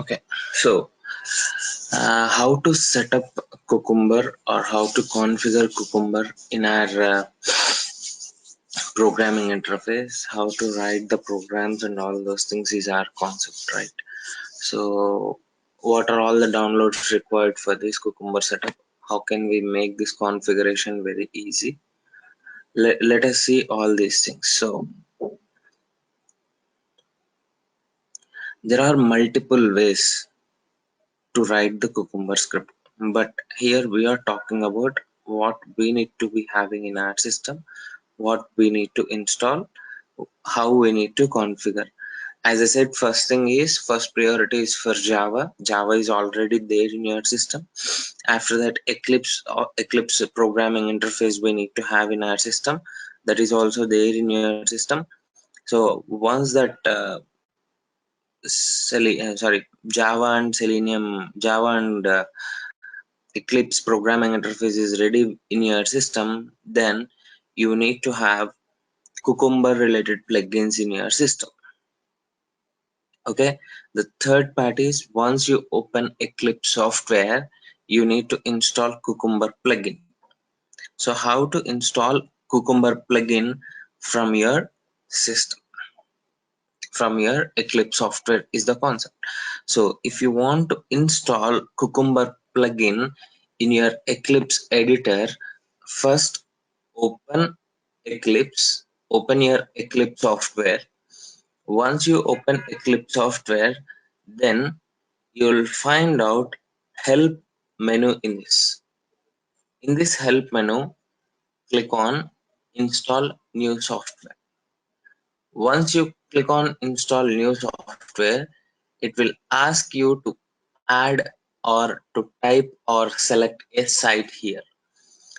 Okay, so how to set up Cucumber or how to configure Cucumber in our programming interface, how to write the programs and all those things is our concept, right? So what are all the downloads required for this Cucumber setup? How can we make this configuration very easy? Let us see all these things. So there are multiple ways to write the Cucumber script, but here we are talking about what we need to be having in our system, what we need to install, how we need to configure. As I said, first priority is for Java. Java is already there in your system. After that, Eclipse programming interface we need to have in our system, that is also there in your system. So once that Java and Selenium, Java and Eclipse programming interface is ready in your system, then you need to have Cucumber related plugins in your system. Okay, the third part is once you open Eclipse software, you need to install Cucumber plugin. So how to install Cucumber plugin from your system, from your Eclipse software is the concept. So if you want to install Cucumber plugin in your Eclipse editor, first open Eclipse, open your Eclipse software. Once you open Eclipse software, then you'll find out help menu in this. In this help menu, click on install new software. Once you click on install new software, it will ask you to add or to type or select a site here.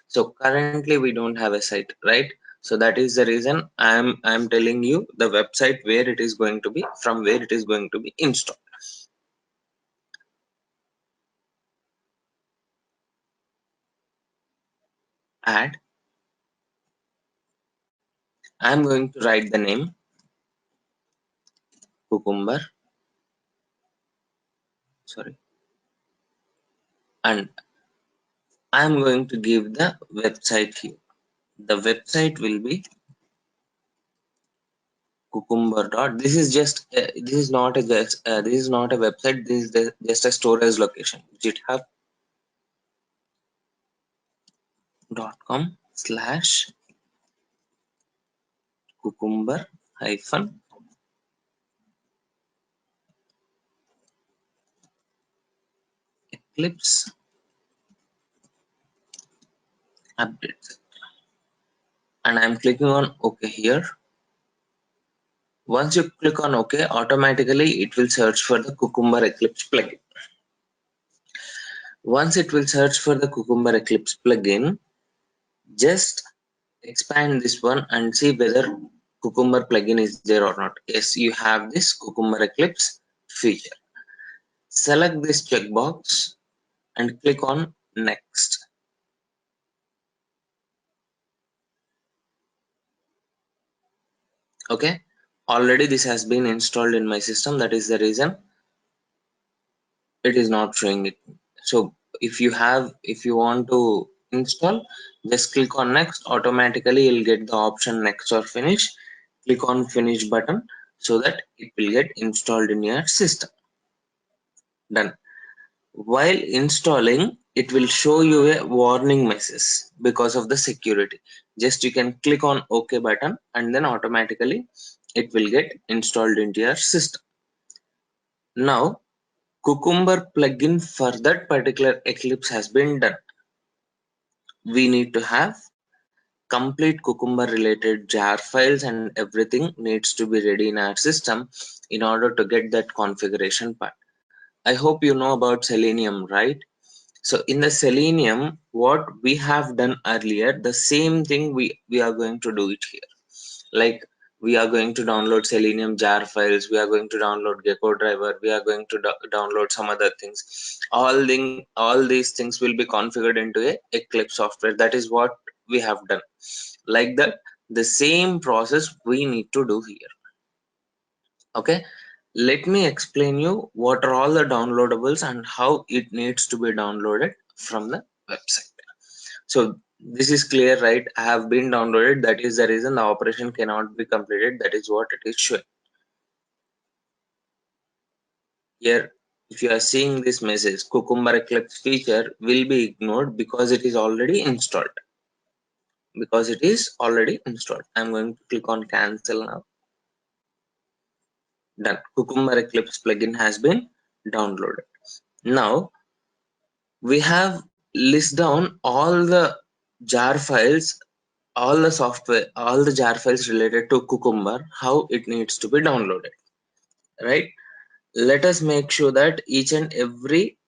So currently we don't have a site, right? So that is the reason I'm telling you the website where it is going to be, from where it is going to be installed. Add. I'm going to write the name Cucumber, sorry, and I'm going to give the website here. The website will be Cucumber dot. This is just this is not a this is not a website. This is just a storage location. github.com/cucumber hyphen Eclipse updates, and I'm clicking on OK here. Once you click on OK, automatically it will search for the Cucumber Eclipse plugin. Once it will search for the Cucumber Eclipse plugin, just expand this one and see whether Cucumber plugin is there or not. Yes, you have this Cucumber Eclipse feature. Select this checkbox and click on next. Okay, already this has been installed in my system. That is the reason it is not showing it. So if you want to install, just click on next. Automatically you'll get the option next or finish. Click on finish button so that it will get installed in your system. Done. While installing, it will show you a warning message because of the security. Just you can click on OK button and then automatically it will get installed into your system. Now Cucumber plugin for that particular Eclipse has been done. We need to have complete Cucumber related jar files and everything needs to be ready in our system in order to get that configuration part. I hope you know about Selenium, right? So in the Selenium, what we have done earlier, the same thing we are going to do it here. Like we are going to download Selenium jar files, we are going to download Gecko driver, we are going to download some other things. All these things will be configured into a Eclipse software. That is what we have done. Like that, the same process we need to do here. Okay, let me explain you what are all the downloadables and how it needs to be downloaded from the website. So this is clear, right? I have been downloaded. That is the reason the operation cannot be completed. That is what it is showing. Here, if you are seeing this message, Cucumber Eclipse feature will be ignored because it is already installed. Because it is already installed. I'm going to click on cancel now. Done. Cucumber Eclipse plugin has been downloaded. Now we have list down all the jar files, all the software, all the jar files related to Cucumber, how it needs to be downloaded, right? Let us make sure that each and every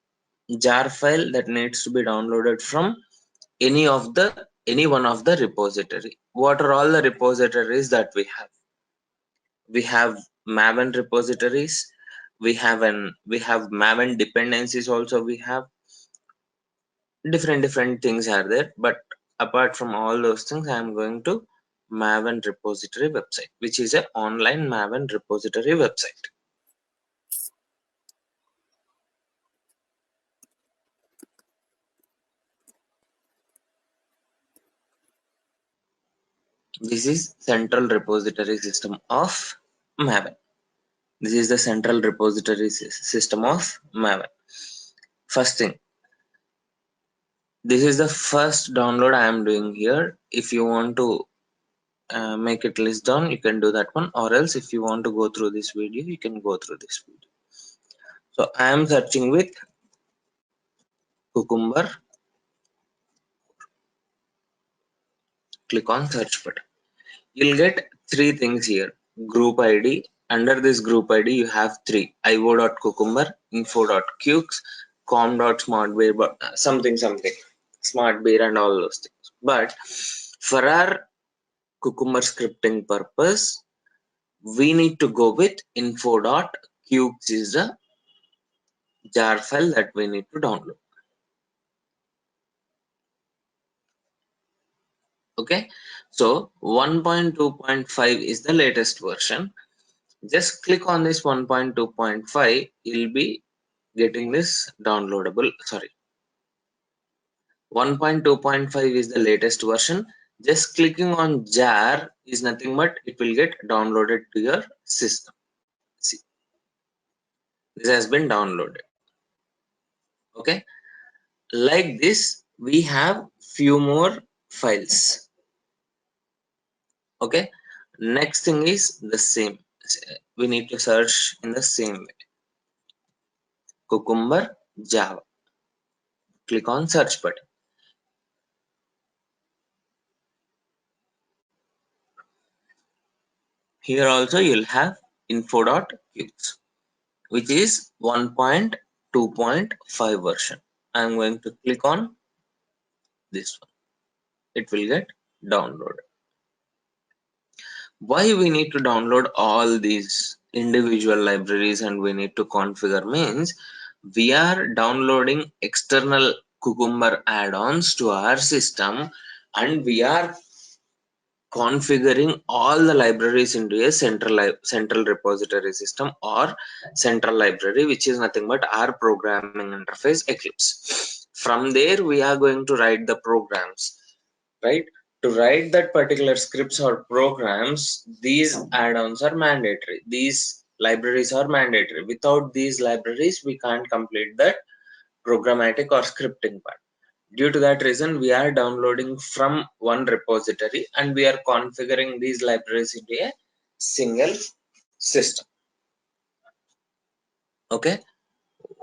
jar file that needs to be downloaded from any one of the repository. What are all the repositories that we have? We have Maven repositories. We have Maven dependencies also. We have different things are there, but apart from all those things, I am going to Maven repository website, which is a online Maven repository website. This is central repository system of Maven. This is the central repository system of Maven. First thing, this is the first download I am doing here. If you want to make it list down, you can do that one, or else if you want to go through this video, you can go through this video. So I am searching with Cucumber. Click on search button. You'll get three things here. Group ID. Under this group ID, you have three: io.cucumber, info.cukes, com.smartbeer, something, smartbeer, and all those things. But for our Cucumber scripting purpose, we need to go with info.cukes is the jar file that we need to download. Okay, so 1.2.5 is the latest version. Just click on this 1.2.5. You'll be getting this downloadable. Sorry, 1.2.5 is the latest version. Just clicking on jar is nothing but it will get downloaded to your system. See, this has been downloaded. Okay, like this we have few more files. Okay, next thing is the same. We need to search in the same way. Cucumber Java. Click on search button. Here also you'll have info.cukes, which is 1.2.5 version. I'm going to click on this one. It will get downloaded. Why we need to download all these individual libraries and we need to configure means we are downloading external Cucumber add-ons to our system, and we are configuring all the libraries into a central repository system or central library, which is nothing but our programming interface Eclipse. From there we are going to write the programs, right? To write that particular scripts or programs, these add-ons are mandatory, these libraries are mandatory. Without these libraries we can't complete that programmatic or scripting part. Due to that reason, we are downloading from one repository and we are configuring these libraries into a single system. Okay,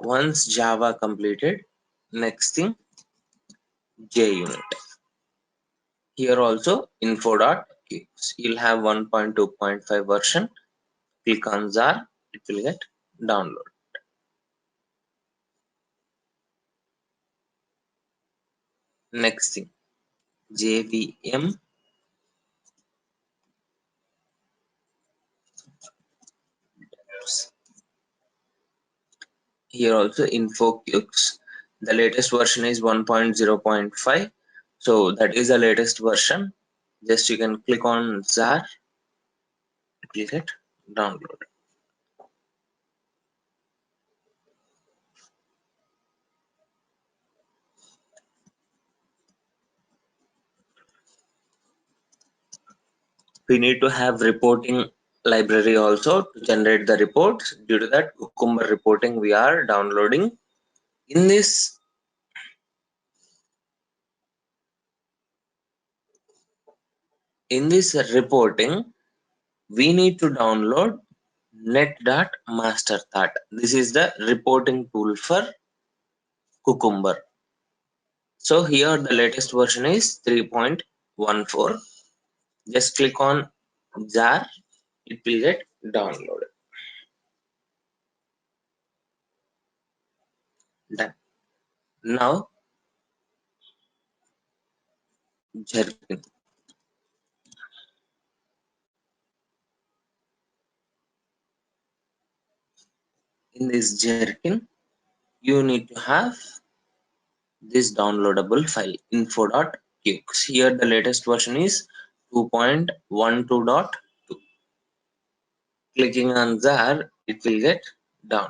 once Java completed, next thing JUnit. Here also info.cukes. You'll have 1.2.5 version. Click on jar, it will get download. Next thing JVM. Here also info.cukes. The latest version is 1.0.5. So that is the latest version. Just you can click on jar, it will get downloaded. We need to have reporting library also to generate the reports. Due to that, Cucumber reporting we are downloading. In this reporting, we need to download net.masterthought. This is the reporting tool for Cucumber. So here the latest version is 3.14. Just click on jar, it will get downloaded. Done. Now Jerkin. In this Jerkin, you need to have this downloadable file info.qx. Here the latest version is 2.12.2. Clicking on jar, it will get downloaded.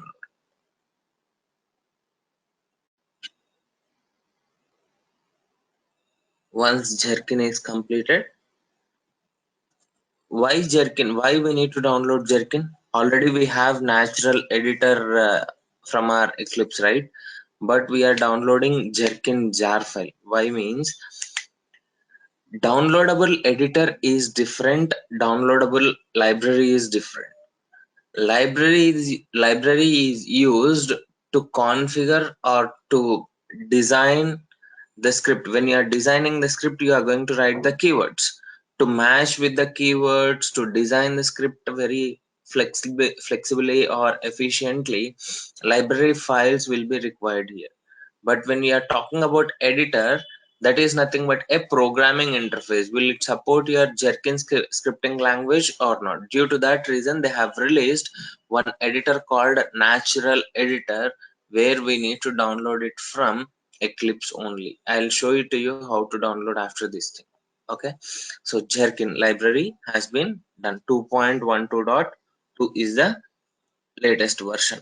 Once Jerkin is completed, why Jerkin? Why we need to download Jerkin? Already we have natural editor from our Eclipse, right? But we are downloading Jerkin jar file. Why means downloadable editor is different, downloadable library is different. Library is used to configure or to design the script. When you are designing the script, you are going to write the keywords to match with the keywords to design the script very flexibly or efficiently. Library files will be required here. But when we are talking about editor, that is nothing but a programming interface. Will it support your Jerkin scripting language or not? Due to that reason, they have released one editor called Natural Editor, where we need to download it from Eclipse only. I'll show it to you how to download after this thing. Okay, so Jerkin library has been done. 2.12.2 is the latest version.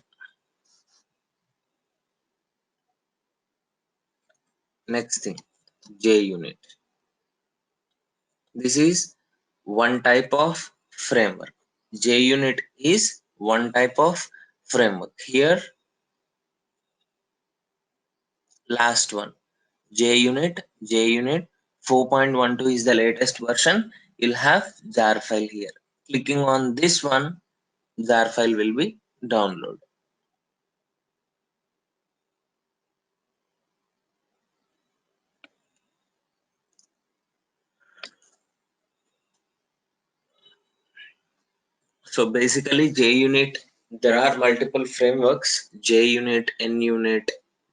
Next thing, JUnit. This is one type of framework. JUnit is one type of framework. Here, last one, JUnit 4.12 is the latest version. You'll have jar file here. Clicking on this one, jar file will be downloaded. So basically, JUnit, there are multiple frameworks: JUnit, NUnit,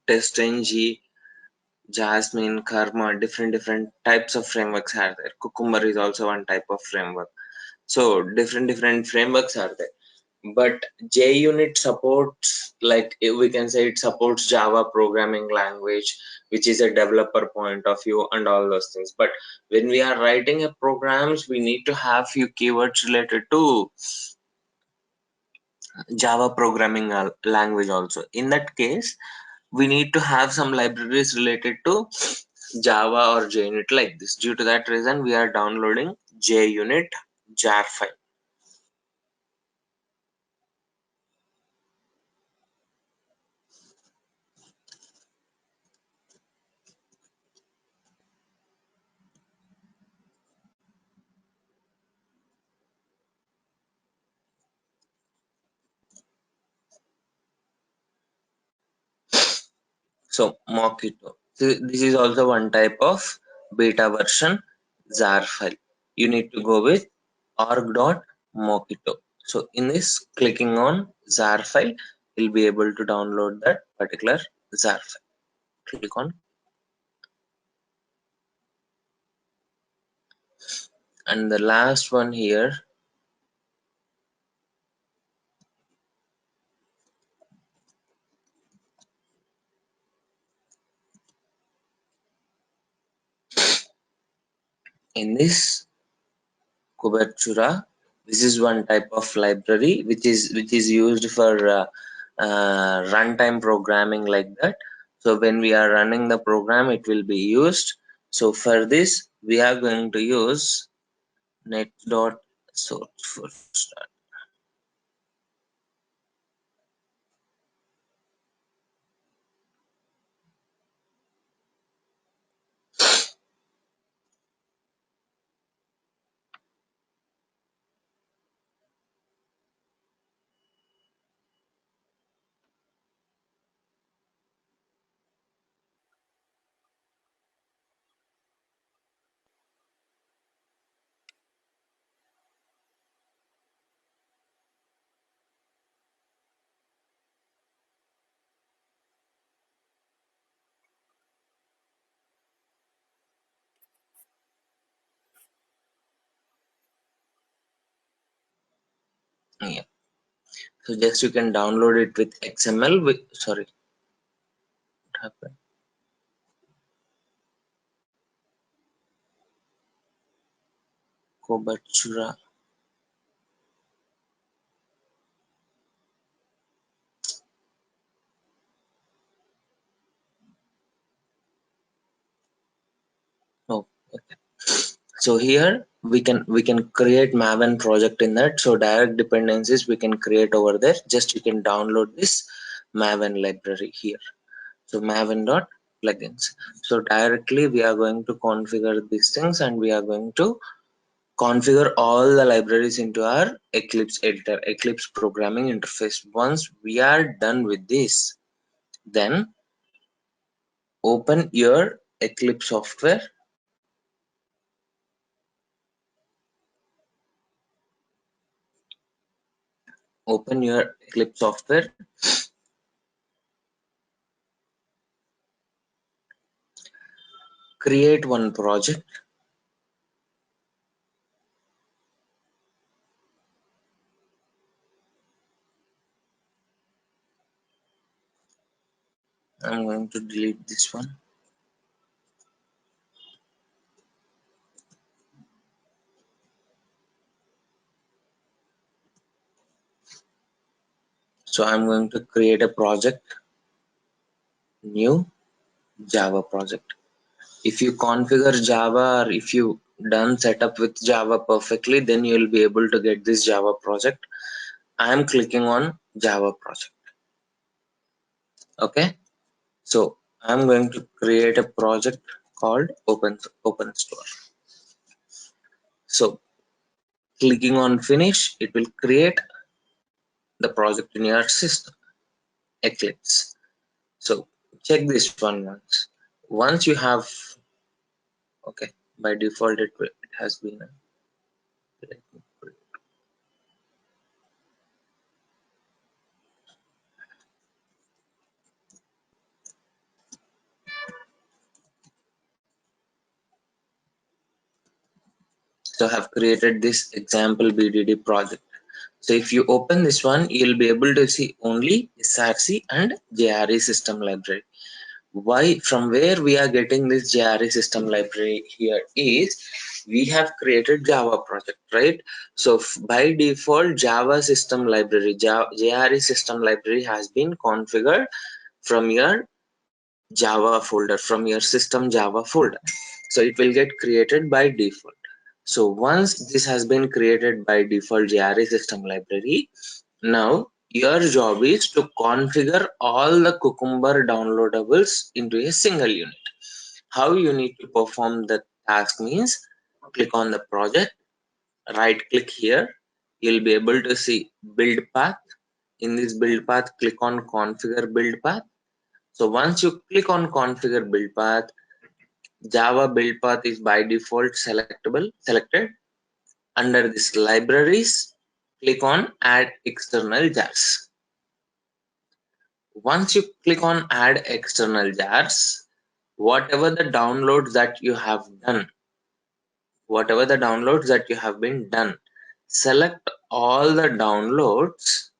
TestNG, Jasmine, Karma, different types of frameworks are there. Cucumber is also one type of framework. So different frameworks are there. But JUnit supports, like we can say, it supports Java programming language, which is a developer point of view and all those things. But when we are writing a programs, we need to have few keywords related to Java programming language also. In that case, we need to have some libraries related to Java or JUnit like this. Due to that reason, we are downloading JUnit jar file. So Mockito. So this is also one type of beta version jar file. You need to go with org.mockito. So in this, clicking on jar file, you'll be able to download that particular jar file. Click on, and the last one here, in this Kubertura. This is one type of library which is used for runtime programming like that. So when we are running the program, it will be used. So for this, we are going to use net dot source for start. Yeah. So just you can download it with XML. With, sorry, what happened? Kobachura. Oh, okay. So here we can create Maven project in that. So direct dependencies we can create over there. Just you can download this Maven library here. So Maven dot plugins. So directly we are going to configure these things, and we are going to configure all the libraries into our Eclipse editor, Eclipse programming interface. Once we are done with this, then open your Eclipse software. Open your Eclipse software. Create one project. I'm going to delete this one. So I'm going to create a project, new Java project. If you configure Java, or if you done setup with Java perfectly, then you will be able to get this Java project. I am clicking on Java project. Okay. So I'm going to create a project called open store. So clicking on finish, it will create the project in your system, Eclipse. So check this one once. Once you have, okay, by default it has been. So I have created this example BDD project. So if you open this one, you'll be able to see only SRC and JRE system library. Why, from where we are getting this JRE system library here is we have created Java project, right? So by default Java system library, JRE system library has been configured from your Java folder, from your system Java folder. So it will get created by default. So once this has been created by default JRE system library, now your job is to configure all the Cucumber downloadables into a single unit. How you need to perform the task means click on the project, right click here, you'll be able to see build path. In this build path, click on configure build path. So once you click on configure build path, Java build path is by default selected. Under this libraries, click on add external jars. Once you click on add external jars, whatever the downloads that you have done, whatever the downloads that you have been done, select all the downloads.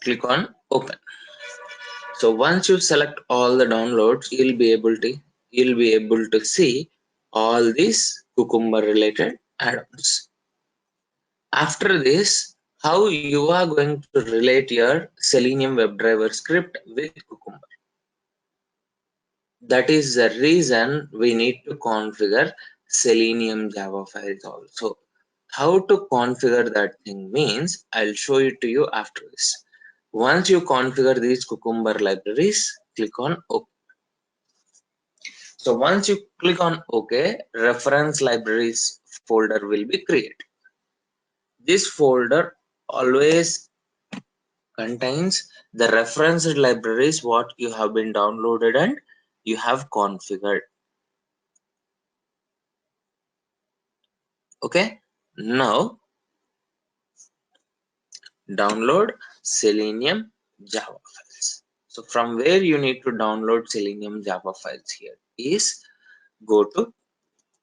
click on open. So once you select all the downloads, you'll be able to see all these Cucumber related add-ons. After this, how you are going to relate your Selenium WebDriver script with Cucumber. That is the reason we need to configure Selenium Java files also. How to configure that thing means I'll show it to you after this. Once you configure these Cucumber libraries, click on OK. So once you click on OK, reference libraries folder will be created. This folder always contains the referenced libraries what you have been downloaded and you have configured. Okay, now download Selenium Java files. So from where you need to download Selenium Java files here is go to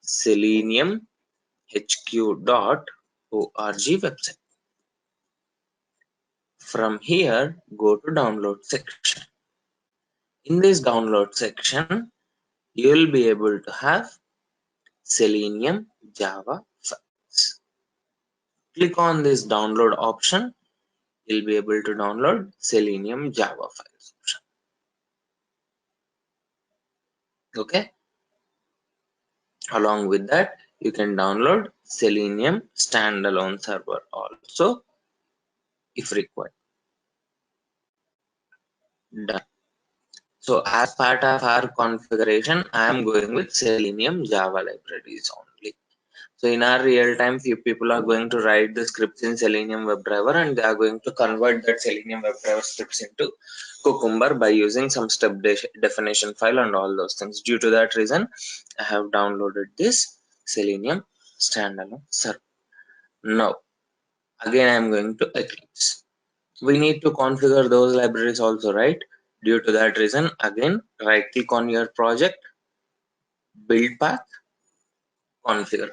seleniumhq.org website. From here, go to download section. In this download section, you will be able to have Selenium Java files. Click on this download option. You'll be able to download Selenium Java files option. Okay. Along with that, you can download Selenium standalone server also if required. Done. So as part of our configuration, I am going with Selenium Java libraries only. So in our real time, few people are going to write the scripts in Selenium WebDriver and they are going to convert that Selenium WebDriver scripts into Cucumber by using some step definition file and all those things. Due to that reason, I have downloaded this Selenium standalone server. Now, again, I am going to Eclipse. We need to configure those libraries also, right? Due to that reason, again, right click on your project, build path, configure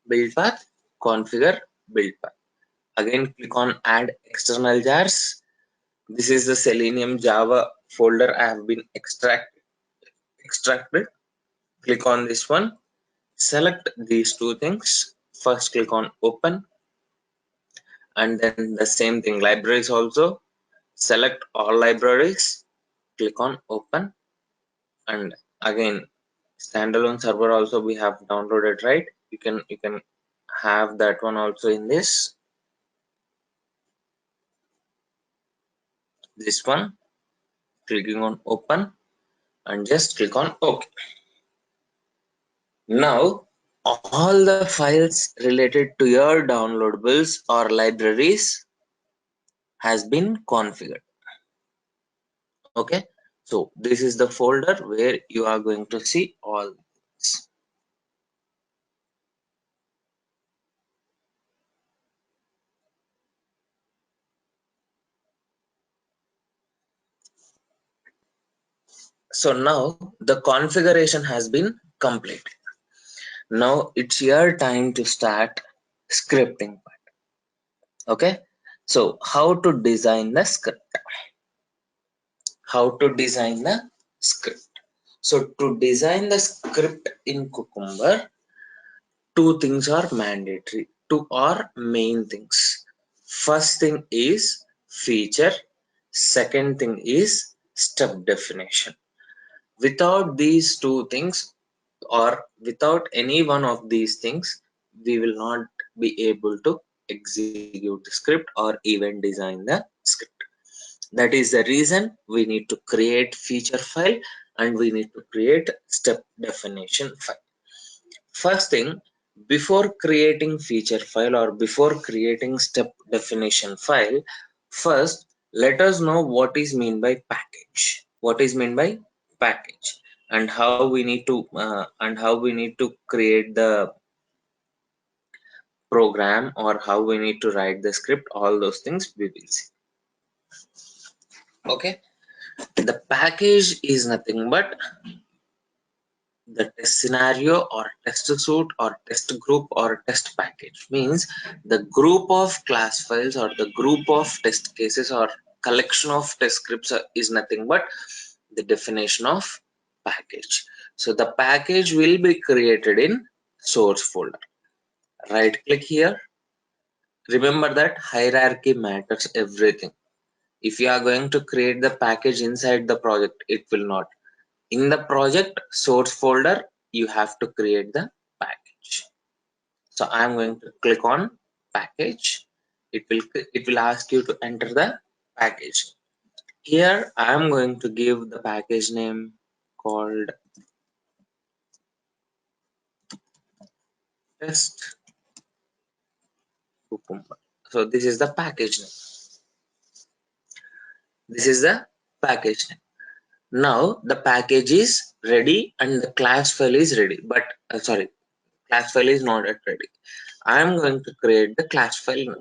build path, configure build path. Again, click on add external jars. This is the Selenium Java folder I have been extracted. Click on this one, select these two things. First click on open, and then the same thing, libraries also. Select all libraries, click on open, and again standalone server also we have downloaded, right? You can have that one also in this one, clicking on open and just click on OK. Now all the files related to your downloadables or libraries has been configured. Okay, so this is the folder where you are going to see all this. So now the configuration has been completed. Now it's your time to start scripting. Okay, so how to design the script? How to design the script? So to design the script in Cucumber, two things are mandatory. Two are main things. First thing is feature. Second thing is step definition. Without these two things, or without any one of these things, we will not be able to execute the script or even design the script. That is the reason we need to create feature file and we need to create step definition file. First thing, before creating feature file or before creating step definition file, first let us know what is mean by package. What is mean by package, and how we need to create the program, or how we need to write the script. All those things we will see. Okay, the package is nothing but the test scenario or test suite or test group or test package means the group of class files or the group of test cases or collection of test scripts is nothing but the definition of package. So the package will be created in source folder. Right click here. Remember that hierarchy matters everything. If you are going to create the package inside the project, it will not. In the project source folder, you have to create the package. So I'm going to click on package. It will ask you to enter the package. Here I'm going to give the package name called test cucumber. So this is the package name. This is the package name. Now the package is ready and the class file is ready, but sorry, class file is not yet ready. I am going to create the class file now.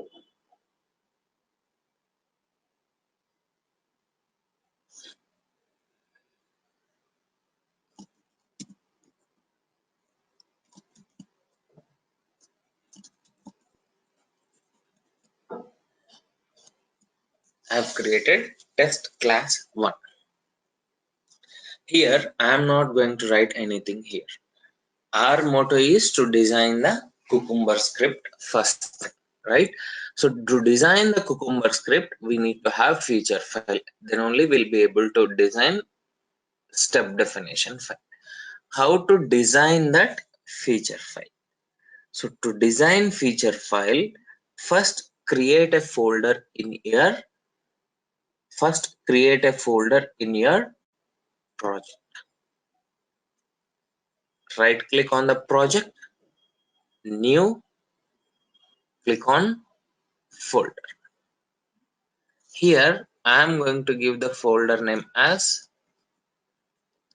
I have created test class 1. Here I am not going to write anything here. Our motto is to design the cucumber script first, right? So to design the cucumber script, we need to have feature file. Then only we'll be able to design step definition file. How to design that feature file? So to design feature file, first create a folder in your project. Right click on the project, new, click on folder. Here I am going to give the folder name as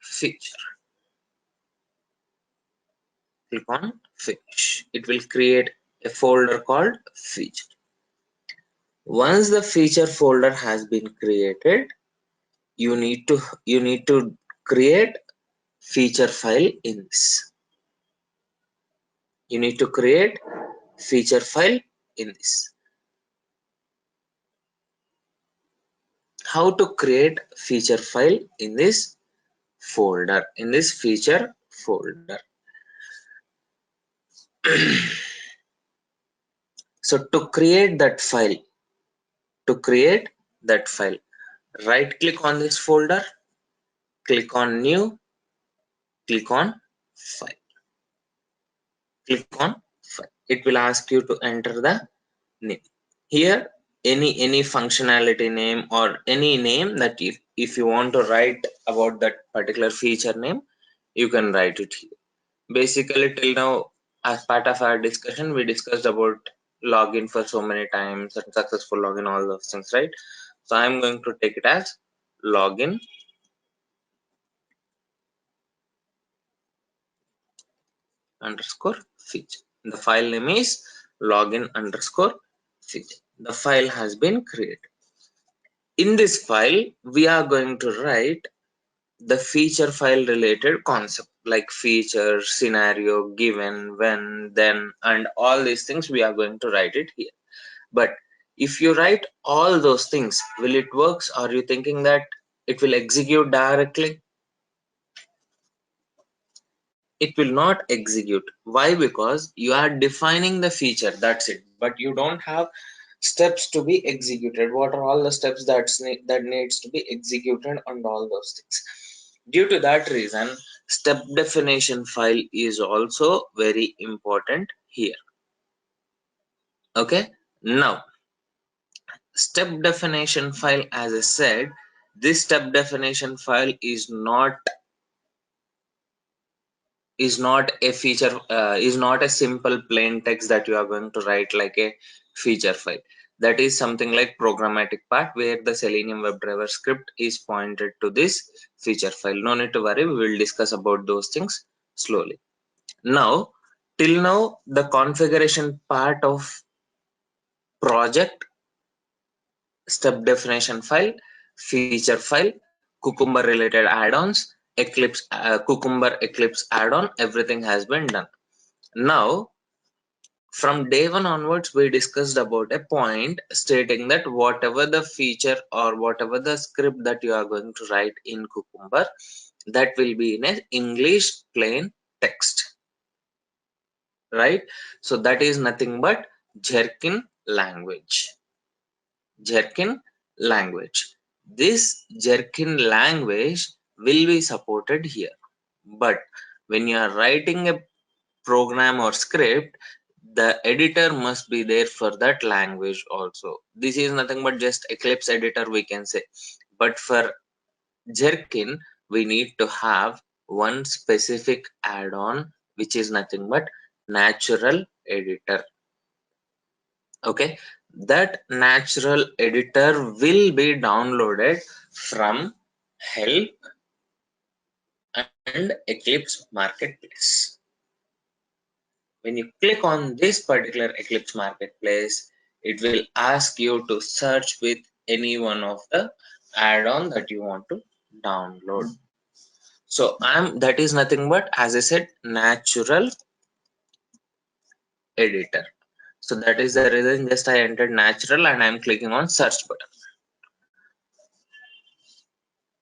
feature. Click on finish. It will create a folder called feature. Once the feature folder has been created, you need to create feature file in this. You need to create feature file in this. How to create feature file in this folder, in this feature folder? So to create that file, right click on this folder, click on new, click on file, click on file. It will ask you to enter the name. Here any functionality name or any name that if you want to write about that particular feature name, you can write it here. Basically till now, as part of our discussion, we discussed about login for so many times and successful login, all those things, right? So I'm going to take it as login underscore feature. The file name is login underscore feature. The file has been created. In this file, we are going to write the feature file related concept like feature, scenario, given, when, then, and all these things we are going to write it here. But if you write all those things, will it works? Are you thinking that it will execute directly? It will not execute. Why? Because you are defining the feature, that's it, but you don't have steps to be executed. What are all the steps that needs to be executed and all those things? Due to that reason, step definition file is also very important here. Okay, now step definition file, as I said, this step definition file is not a simple plain text that you are going to write like a feature file. That is something like programmatic part where the Selenium WebDriver script is pointed to this feature file. No need to worry, we will discuss about those things slowly. Now till now the configuration part of project, step definition file, feature file, cucumber related add-ons, Eclipse Cucumber Eclipse add-on, everything has been done. Now from day one onwards, we discussed about a point stating that whatever the feature or whatever the script that you are going to write in Cucumber, that will be in a English plain text, right? So that is nothing but Jerkin language. Jerkin language. This Jerkin language will be supported here. But when you are writing a program or script, the editor must be there for that language also. This is nothing but just Eclipse editor, we can say. But for Jerkin, we need to have one specific add-on, which is nothing but natural editor. Okay, that natural editor will be downloaded from help and Eclipse marketplace. When you click on this particular Eclipse marketplace, it will ask you to search with any one of the add-on that you want to download. So that is nothing but, as I said, natural editor. So that is the reason just I entered natural and I'm clicking on search button.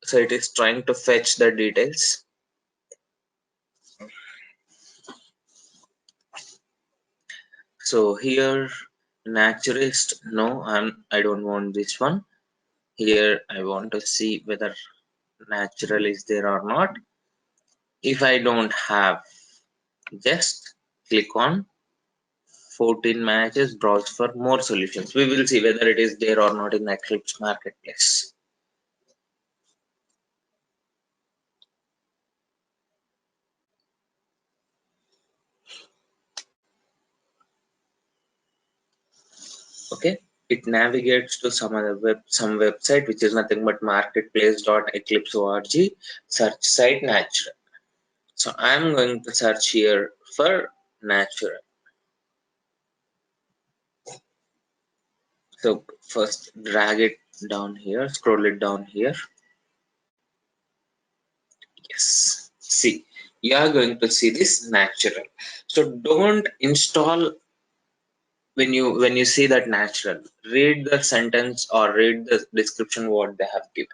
So it is trying to fetch the details. So here naturist, no, I don't want this one. Here I want to see whether natural is there or not. If I don't have, just click on 14 matches, browse for more solutions. We will see whether it is there or not in the Eclipse marketplace. Okay, it navigates to some website which is nothing but marketplace.eclipse.org, search site natural. So I'm going to search here for natural. So first drag it down here, scroll it down here. Yes, see, you are going to see this natural. So don't install when you see that natural, read the sentence or read the description what they have given.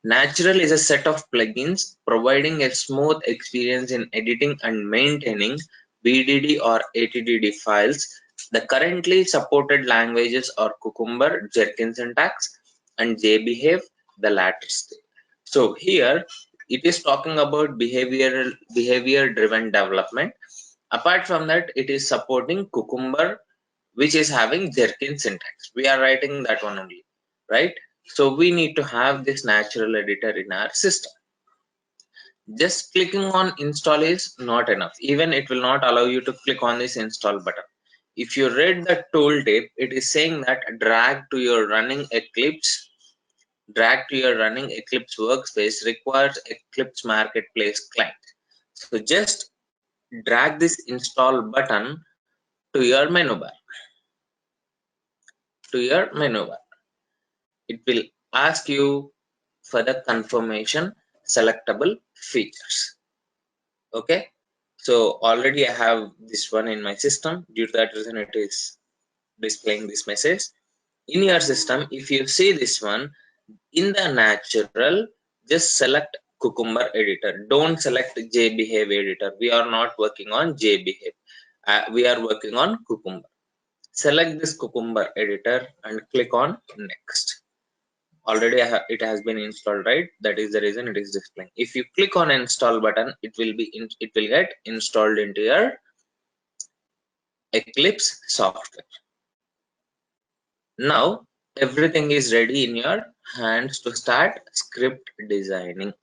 Natural is a set of plugins providing a smooth experience in editing and maintaining BDD or ATDD files. The currently supported languages are Cucumber, Jerkin syntax, and JBehave, the latest. So here it is talking about behavior-driven development. Apart from that, it is supporting Cucumber, which is having Jerkin syntax. We are writing that one only, right? So we need to have this natural editor in our system. Just clicking on install is not enough. Even it will not allow you to click on this install button. If you read the tooltip, it is saying that drag to your running Eclipse workspace requires Eclipse marketplace client. So just drag this install button to your menu bar. It will ask you for the confirmation selectable features. Okay, so already I have this one in my system. Due to that reason, it is displaying this message. In your system, if you see this one, in the natural, just select Cucumber editor. Don't select JBehave editor. We are not working on JBehave. We are working on Cucumber. Select this Cucumber editor and click on next. Already it has been installed, right? That is the reason it is displaying. If you click on install button, it will get installed into your Eclipse software. Now everything is ready in your hands to start script designing.